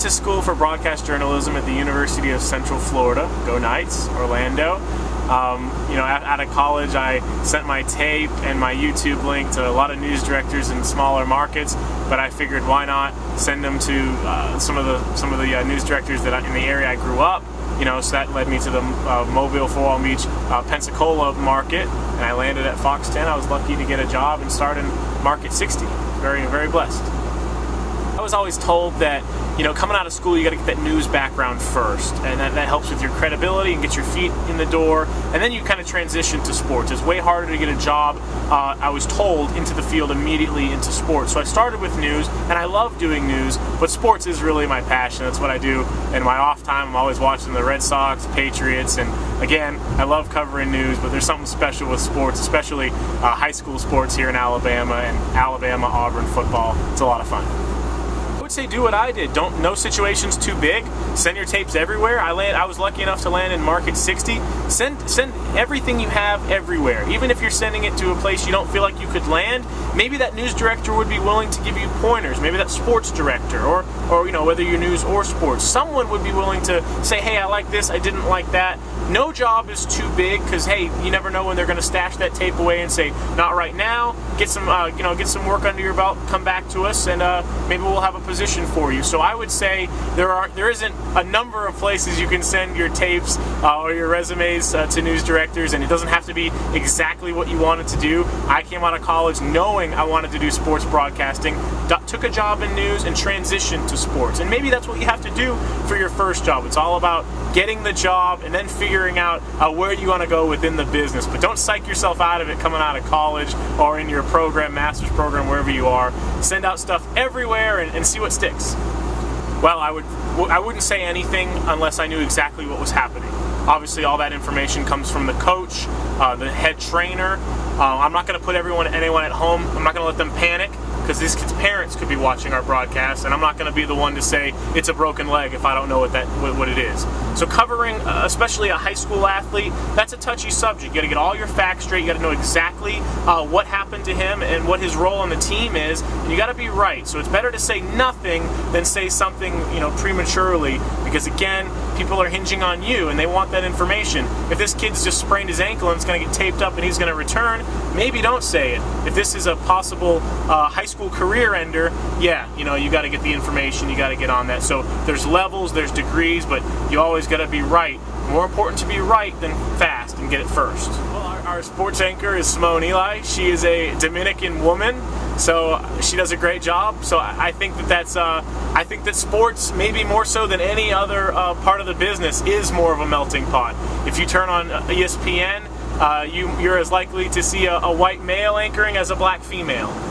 to school for broadcast journalism at the University of Central Florida. Go Knights, Orlando. Out of college, I sent my tape and my YouTube link to a lot of news directors in smaller markets, but I figured why not send them to some of the news directors that in the area I grew up. So that led me to the Mobile, Fort Walton Beach, Pensacola market, and I landed at Fox 10. I was lucky to get a job and start in Market 60. Very, very blessed. I was always told that, coming out of school, you got to get that news background first, and that helps with your credibility and get your feet in the door, and then you kind of transition to sports. It's way harder to get a job, I was told, into the field immediately into sports. So I started with news, and I love doing news, but sports is really my passion. That's what I do in my off time. I'm always watching the Red Sox, Patriots, and again, I love covering news, but there's something special with sports, especially high school sports here in Alabama, and Alabama-Auburn football. It's a lot of fun. I would say do what I did. No situation's too big. Send your tapes everywhere. I was lucky enough to land in Market 60. Send everything you have everywhere. Even if you're sending it to a place you don't feel like you could land, maybe that news director would be willing to give you pointers. Maybe that sports director, or whether you're news or sports, someone would be willing to say, hey, I like this, I didn't like that. No job is too big, because hey, you never know when they're going to stash that tape away and say, not right now. Get some work under your belt. Come back to us, and maybe we'll have a position for you. So I would say there isn't a number of places you can send your tapes or your resumes to news directors, and it doesn't have to be exactly what you wanted to do. I came out of college knowing I wanted to do sports broadcasting, took a job in news, and transitioned to sports. And maybe that's what you have to do for your first job. It's all about getting the job and then figuring out where you want to go within the business. But don't psych yourself out of it coming out of college or in your program, master's program, wherever you are. Send out stuff everywhere and see what sticks. Well, I wouldn't say anything unless I knew exactly what was happening. Obviously, all that information comes from the coach, the head trainer. I'm not going to put anyone at home. I'm not going to let them panic, because these kids' parents could be watching our broadcast, and I'm not going to be the one to say it's a broken leg if I don't know what it is. So covering, especially a high school athlete, that's a touchy subject. You got to get all your facts straight. You got to know exactly what happened to him and what his role on the team is, and you got to be right. So it's better to say nothing than say something, prematurely, because again, people are hinging on you and they want that information. If this kid's just sprained his ankle and it's going to get taped up and he's going to return, maybe don't say it. If this is a possible high school career ender, yeah, you got to get the information, you got to get on that. So there's levels, there's degrees, but you always got to be right. More important to be right than fast and get it first. Well, our sports anchor is Simone Eli. She is a Dominican woman, so she does a great job. So I think I think that sports, maybe more so than any other part of the business, is more of a melting pot. If you turn on ESPN, you're as likely to see a white male anchoring as a black female.